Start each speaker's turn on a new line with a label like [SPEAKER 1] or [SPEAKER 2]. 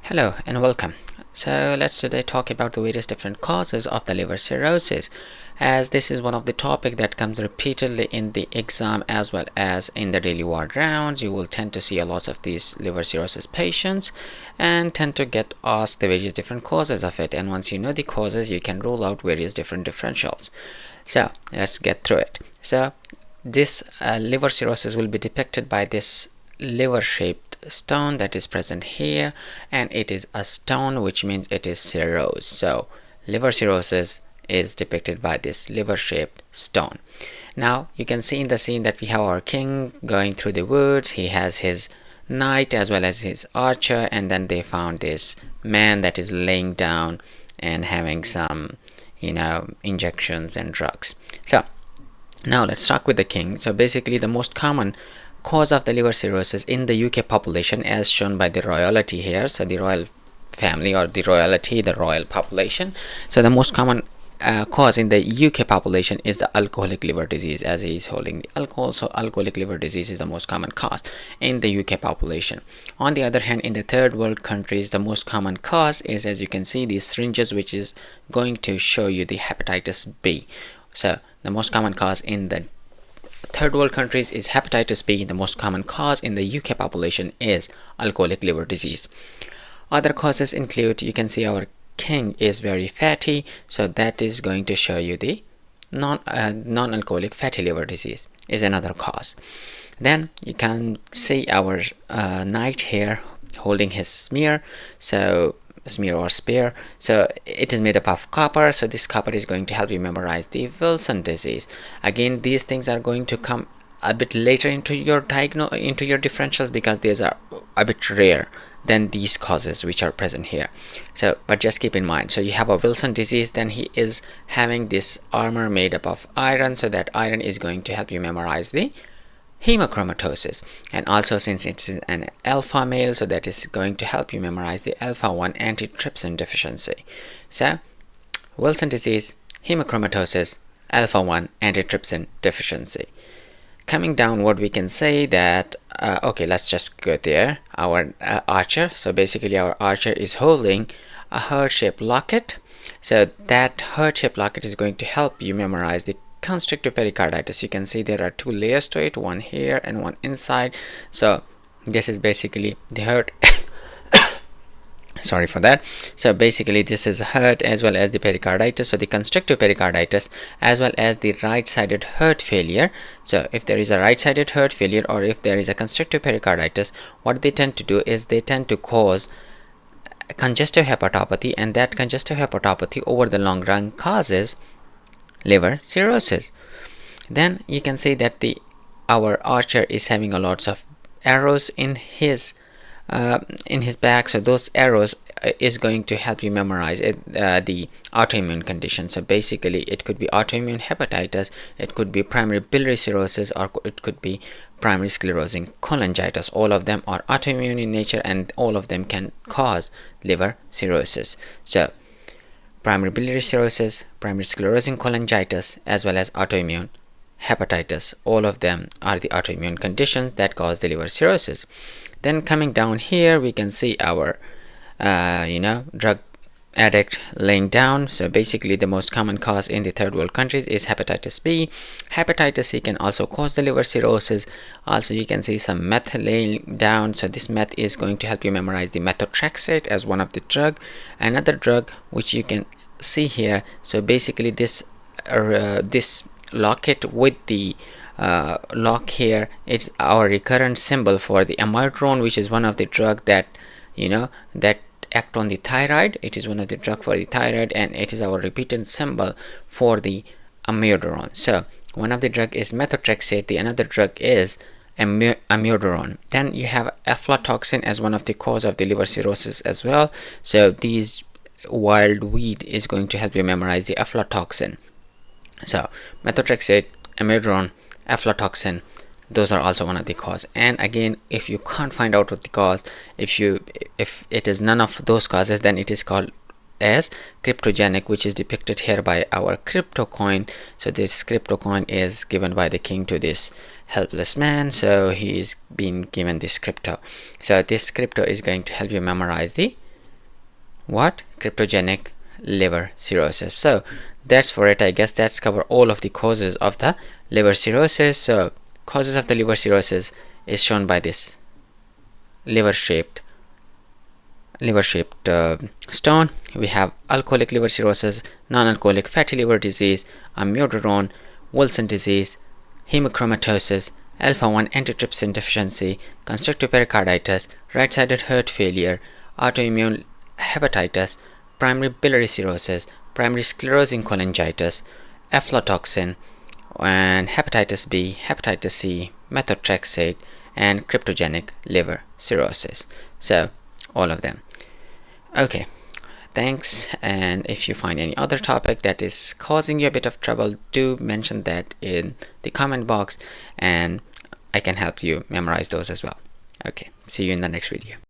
[SPEAKER 1] Hello and welcome. So let's today talk about the various different causes of the liver cirrhosis, as this is one of the topic that comes repeatedly in the exam as well as in the daily ward rounds. You will tend to see a lot of these liver cirrhosis patients and tend to get asked the various different causes of it, and once you know the causes you can rule out various different differentials. So let's get through it. So this liver cirrhosis will be depicted by this liver shaped stone that is present here, and it is a stone, which means it is cirrhosis. So liver cirrhosis is depicted by this liver shaped stone. Now you can see in the scene that we have our king going through the woods. He has his knight as well as his archer, and then they found this man that is laying down and having some injections and drugs. So now let's talk with the king. So basically the most common cause of the liver cirrhosis in the UK population, as shown by the royalty here, so the royal family or the royalty, the royal population. So the most common cause in the UK population is the alcoholic liver disease, as he is holding the alcohol. So alcoholic liver disease is the most common cause in the UK population. On the other hand, in the third world countries, the most common cause is, as you can see, these syringes, which is going to show you the hepatitis B. So the most common cause in the third world countries is hepatitis B. The most common cause in the UK population is alcoholic liver disease. Other causes include, you can see our king is very fatty, so that is going to show you the non-alcoholic fatty liver disease is another cause. Then you can see our knight here holding his spear, or spear. So it is made up of copper, so this copper is going to help you memorize the Wilson disease. Again, these things are going to come a bit later into your differentials, because these are a bit rare than these causes which are present here. So but just keep in mind, so you have a Wilson disease, then he is having this armor made up of iron, so that iron is going to help you memorize the hemochromatosis. And also, since it's an alpha male, so that is going to help you memorize the alpha-1 antitrypsin deficiency. So Wilson disease, hemochromatosis, alpha-1 antitrypsin deficiency. Coming downward, we can say that okay, let's just go there. Our archer, so basically our archer is holding a heart-shaped locket, so that heart-shaped locket is going to help you memorize the constrictive pericarditis. You can see there are two layers to it, one here and one inside. So this is basically the heart sorry for that. So basically this is heart as well as the pericarditis. So the constrictive pericarditis as well as the right-sided heart failure. So if there is a right-sided heart failure, or if there is a constrictive pericarditis, what they tend to do is they tend to cause congestive hepatopathy, and that congestive hepatopathy over the long run causes liver cirrhosis. Then you can see that our archer is having a lots of arrows in his back, so those arrows is going to help you memorize the autoimmune condition. So basically it could be autoimmune hepatitis, it could be primary biliary cirrhosis, or it could be primary sclerosing cholangitis. All of them are autoimmune in nature, and all of them can cause liver cirrhosis. So primary biliary cirrhosis, primary sclerosing cholangitis, as well as autoimmune hepatitis, all of them are the autoimmune conditions that cause the liver cirrhosis. Then coming down here, we can see our drug addict laying down. So basically the most common cause in the third world countries is hepatitis B. Hepatitis C can also cause the liver cirrhosis. Also you can see some meth laying down, so this meth is going to help you memorize the methotrexate as one of the drug. Another drug which you can see here, so basically this locket with the lock here, it's our recurrent symbol for the amiodarone, which is one of the drug that that act on the thyroid. It is one of the drug for the thyroid, and it is our repeated symbol for the amiodarone. So one of the drug is methotrexate, the another drug is amiodarone. Then you have aflatoxin as one of the cause of the liver cirrhosis as well. So these wild weed is going to help you memorize the aflatoxin. So methotrexate, amiodarone, aflatoxin, those are also one of the cause. And again, if you can't find out what the cause, if it is none of those causes, then it is called as cryptogenic, which is depicted here by our crypto coin. So this crypto coin is given by the king to this helpless man, so he is being given this crypto. So this crypto is going to help you memorize the what? Cryptogenic liver cirrhosis. So that's for it. I guess that's cover all of the causes of the liver cirrhosis. So causes of the liver cirrhosis is shown by this liver shaped stone. We have alcoholic liver cirrhosis, non-alcoholic fatty liver disease, amiodarone, Wilson disease, hemochromatosis, alpha-1 antitrypsin deficiency, constrictive pericarditis, right-sided heart failure, autoimmune hepatitis, primary biliary cirrhosis, primary sclerosing cholangitis, aflatoxin, and hepatitis B, hepatitis C, methotrexate, and cryptogenic liver cirrhosis. So all of them. Okay, thanks. And if you find any other topic that is causing you a bit of trouble, do mention that in the comment box and I can help you memorize those as well. Okay, see you in the next video.